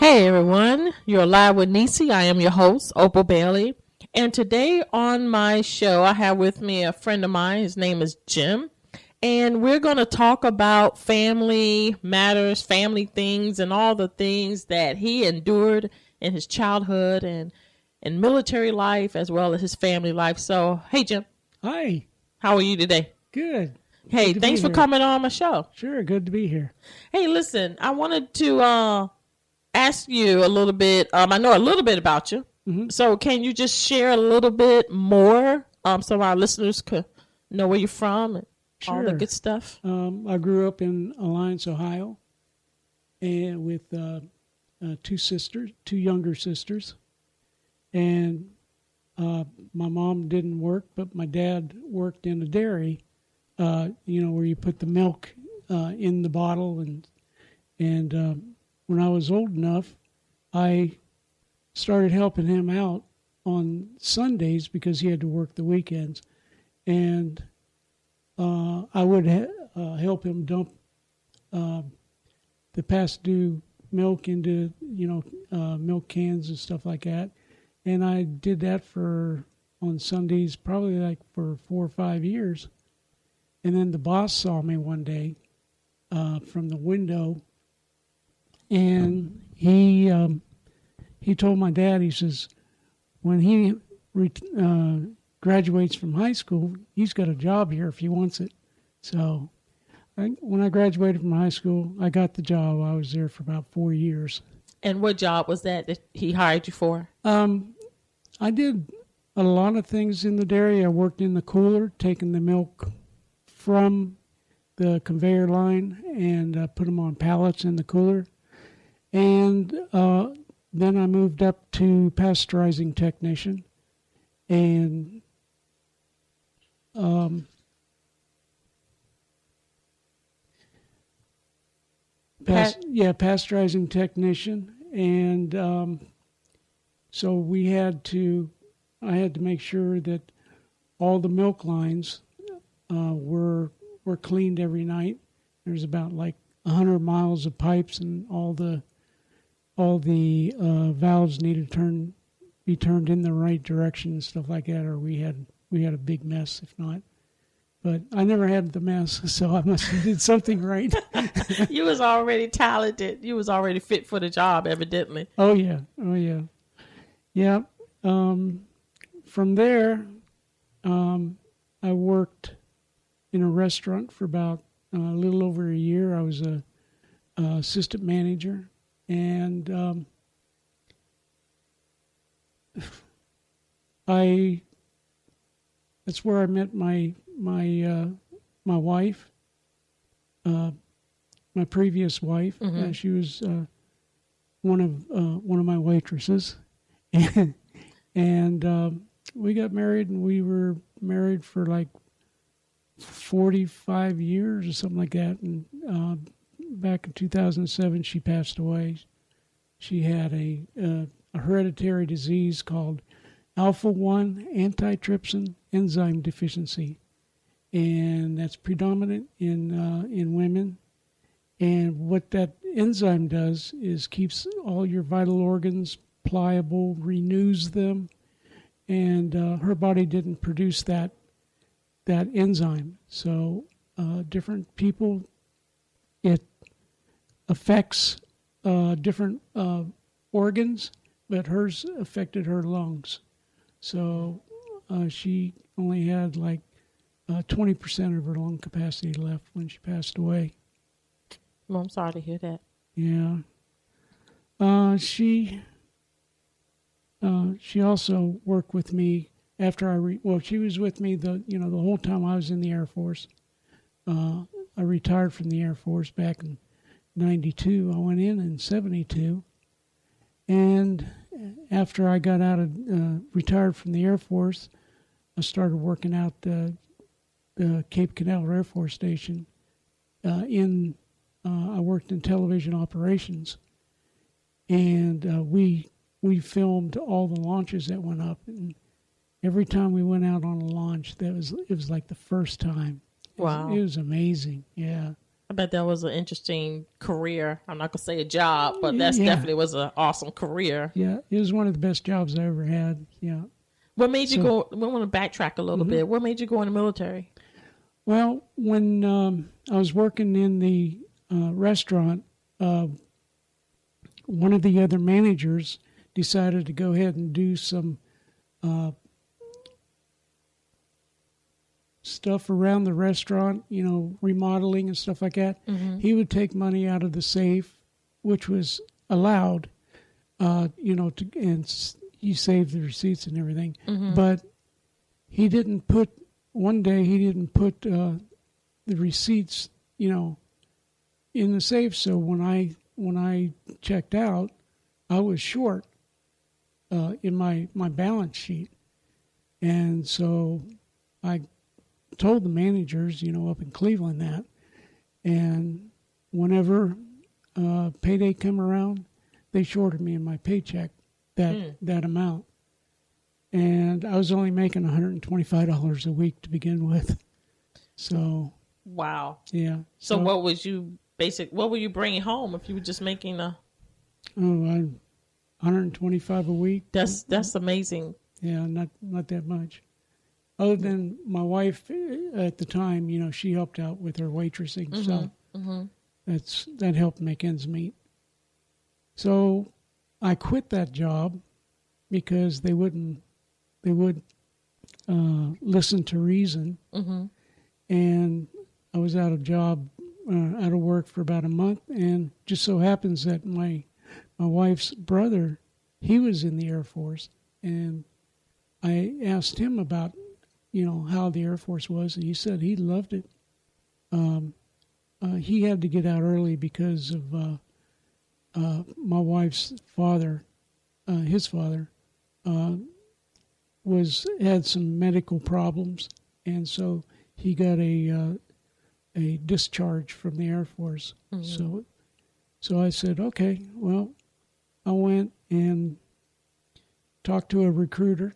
Hey everyone, you're live with Necee. I am your host, Opal Bailey. And today on my show, I have with me a friend of mine. His name is Jim. And we're going to talk about family matters, family things, and all the things that he endured in his childhood and in military life as well as his family life. So, hey Jim. Hi. How are you today? Good. Hey, Good thanks for coming on my show. Sure, good to be here. Hey, listen, I wanted to ask you a little bit. I know a little bit about you. Mm-hmm. So can you just share a little bit more so our listeners could know where you're from and all the good stuff? I grew up in Alliance, Ohio, and with two younger sisters. And my mom didn't work, but my dad worked in a dairy, where you put the milk in the bottle. And when I was old enough, I started helping him out on Sundays because he had to work the weekends. And I would help him dump the past due milk into, milk cans and stuff like that. And I did that on Sundays, probably like for 4 or 5 years. And then the boss saw me one day from the window, and he told my dad, he says, when he graduates from high school, he's got a job here if he wants it. So when I graduated from high school, I got the job. I was there for about 4 years. And what job was that he hired you for? I did a lot of things in the dairy. I worked in the cooler, taking the milk from the conveyor line and put them on pallets in the cooler. And then I moved up to pasteurizing technician. And pasteurizing technician. And so I had to make sure that all the milk lines were cleaned every night. There's about like 100 miles of pipes, and all the valves needed to be turned in the right direction and stuff like that, or we had a big mess if not. But I never had the mess, so I must have did something right. You was already talented. You was already fit for the job, evidently. Oh yeah. Yeah. From there, I worked in a restaurant for about a little over a year. I was a assistant manager, and that's where I met my wife, my previous wife. Mm-hmm. She was one of my waitresses, and we got married, and we were married for like 45 years or something like that. And back in 2007, she passed away. She had a hereditary disease called alpha-1 antitrypsin enzyme deficiency, and that's predominant in women. And what that enzyme does is keeps all your vital organs pliable, renews them, and her body didn't produce that enzyme. So different people, it affects different organs, but hers affected her lungs. So she only had like 20% of her lung capacity left when she passed away. Well, I'm sorry to hear that. Yeah. She also worked with me after she was with me the whole time I was in the Air Force. I retired from the Air Force back in 92. I went in 72. And after I got retired from the Air Force, I started working out the Cape Canaveral Air Force Station. I worked in television operations, and we filmed all the launches that went up. And every time we went out on a launch, it was like the first time. Wow. It was amazing. Yeah. I bet that was an interesting career. I'm not gonna say a job, but that's Yeah. definitely was an awesome career. Yeah, it was one of the best jobs I ever had. Yeah. What made you go? We want to backtrack a little bit. What made you go in the military? Well, when I was working in the restaurant, one of the other managers decided to go ahead and do some stuff around the restaurant, remodeling and stuff like that. He would take money out of the safe, which was allowed, he saved the receipts and everything. But one day he didn't put the receipts, in the safe. So when I checked out, I was short in my balance sheet. And so I told the managers, up in Cleveland that. And whenever payday come around, they shorted me in my paycheck that amount. And I was only making $125 a week to begin with. So wow. Yeah. So what were you bringing home if you were just making $125 a week. That's amazing. Yeah, not that much. Other than my wife at the time, she helped out with her waitressing, so that helped make ends meet. So I quit that job because they would listen to reason, and I was out of work for about a month, and just so happens that my wife's brother, he was in the Air Force, and I asked him about how the Air Force was, and he said he loved it. He had to get out early because of my wife's father. His father had some medical problems, and so he got a discharge from the Air Force. So I said, okay. Well, I went and talked to a recruiter,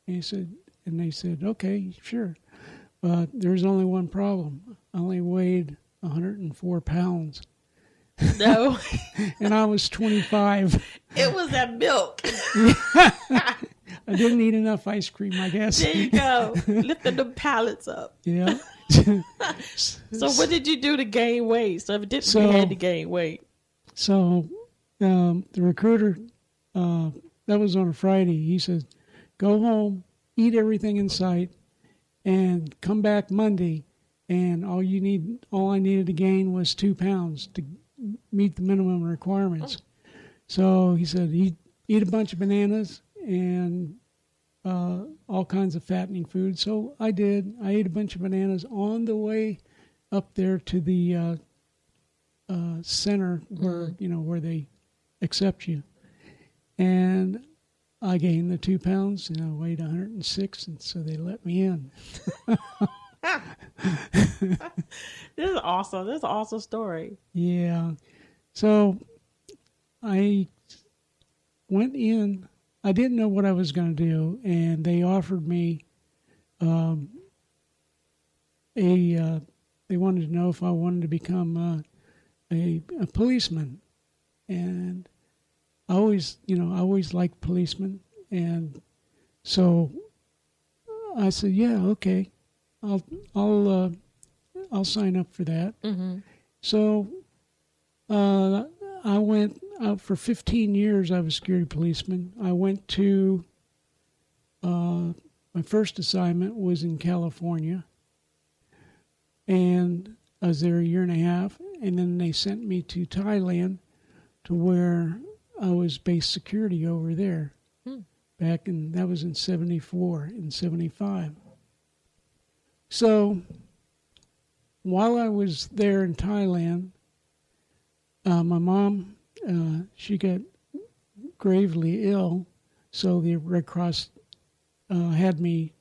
and they said, okay, sure. There's only one problem. I only weighed 104 pounds. No. And I was 25. It was that milk. I didn't eat enough ice cream, I guess. There you go. Lifting the pallets up. Yeah. So what did you do to gain weight? So evidently you had to gain weight. So the recruiter, that was on a Friday, he said, go home, eat everything in sight, and come back Monday, and all I needed to gain was 2 pounds to meet the minimum requirements. So he said, eat a bunch of bananas and all kinds of fattening food. So I did. I ate a bunch of bananas on the way up there to the center where they accept you. And I gained the 2 pounds, and I weighed 106, and so they let me in. This is awesome. This is an awesome story. Yeah. So I went in. I didn't know what I was going to do, and they offered me they wanted to know if I wanted to become a policeman. And I always liked policemen, and so I said, "Yeah, okay, I'll sign up for that." So I went out for 15 years. I was a security policeman. I went to my first assignment was in California, and I was there a year and a half, and then they sent me to Thailand, to where I was base security over there. That was in 74 and 75. So while I was there in Thailand, my mom, she got gravely ill, so the Red Cross had me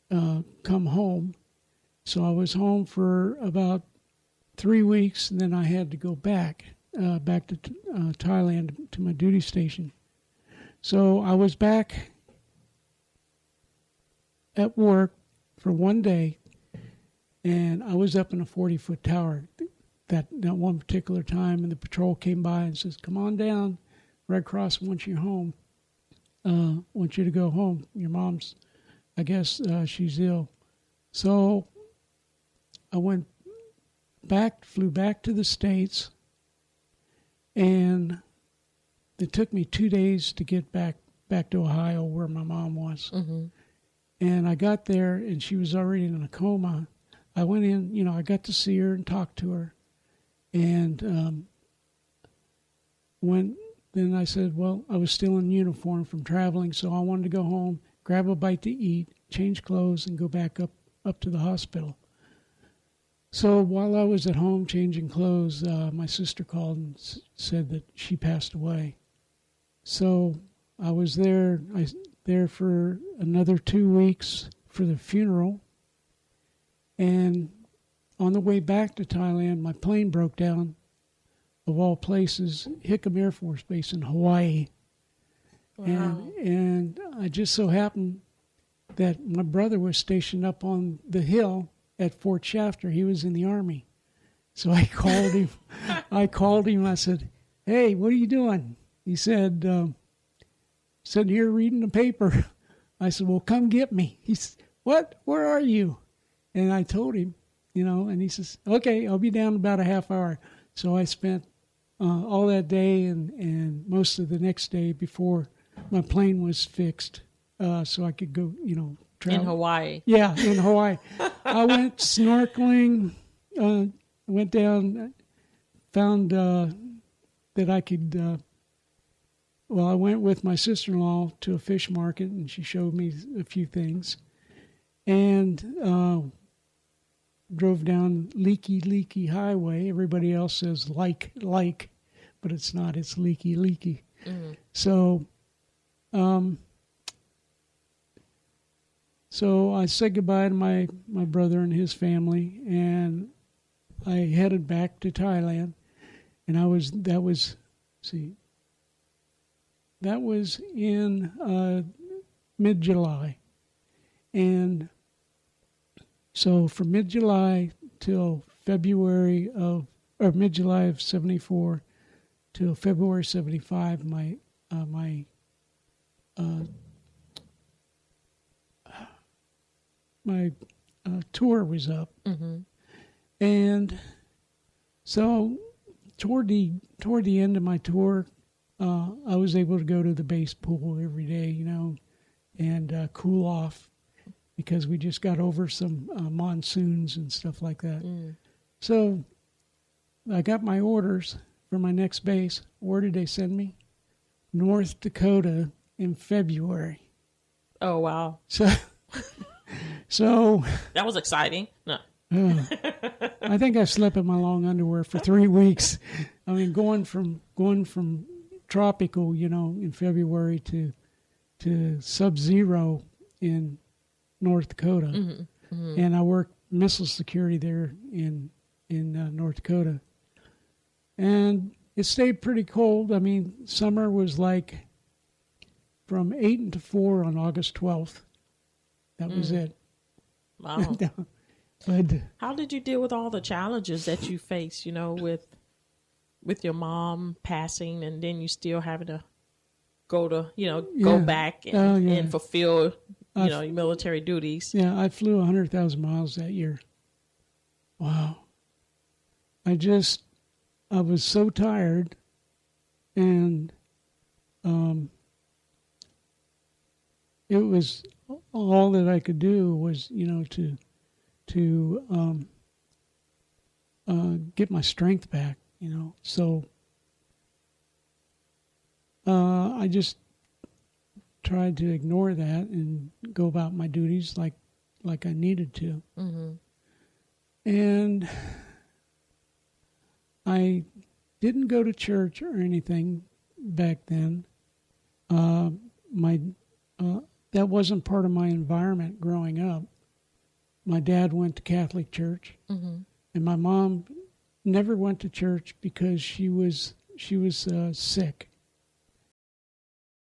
come home. So I was home for about 3 weeks, and then I had to go back to Thailand to my duty station. So I was back at work for one day, and I was up in a 40-foot tower. that one particular time, and the patrol came by and says, "Come on down. Red Cross wants you home. Want you to go home. Your mom's, I guess, she's ill." So I flew back to the States, and it took me 2 days to get back to Ohio where my mom was. Mm-hmm. And I got there, and she was already in a coma. I went in, I got to see her and talk to her. And then I said, well, I was still in uniform from traveling, so I wanted to go home, grab a bite to eat, change clothes, and go back up to the hospital. So while I was at home changing clothes, my sister called and said that she passed away. So I was there for another 2 weeks for the funeral. And on the way back to Thailand, my plane broke down, of all places, Hickam Air Force Base in Hawaii. Wow. And I just so happened that my brother was stationed up on the hill at Fort Shafter. He was in the Army. So I called him. I said, "Hey, what are you doing?" He said, "Here reading the paper." I said, "Well, come get me." He said, "What? Where are you?" And I told him, and he says, "Okay, I'll be down in about a half hour." So I spent all that day and most of the next day before my plane was fixed, so I could go, travel. In Hawaii. Yeah, in Hawaii. I went snorkeling, went down, found that I could, I went with my sister-in-law to a fish market, and she showed me a few things. And drove down Leaky Highway. Everybody else says like, but it's not. It's Leaky. Mm. So I said goodbye to my brother and his family, and I headed back to Thailand. And that was in mid-July. And so from mid-July till mid-July of 74 till February 75, my tour was up. Mm-hmm. And so toward the end of my tour, I was able to go to the base pool every day, and cool off, because we just got over some monsoons and stuff like that. Mm. So I got my orders for my next base. Where did they send me? North Dakota in February. Oh, wow. So that was exciting. No. I think I slept in my long underwear for 3 weeks. I mean, going from tropical, in February to sub-zero in North Dakota. Mm-hmm. Mm-hmm. And I worked missile security there in North Dakota. And it stayed pretty cold. I mean, summer was like from 8 to 4 on August 12th. That was it. Wow. But how did you deal with all the challenges that you faced, with your mom passing, and then you still having to go back and fulfill, your military duties? Yeah, I flew 100,000 miles that year. Wow. I was so tired, and it was all that I could do was, to get my strength back, So I just tried to ignore that and go about my duties like I needed to. Mm-hmm. And I didn't go to church or anything back then. That wasn't part of my environment growing up. My dad went to Catholic church, mm-hmm. and my mom never went to church because she was sick.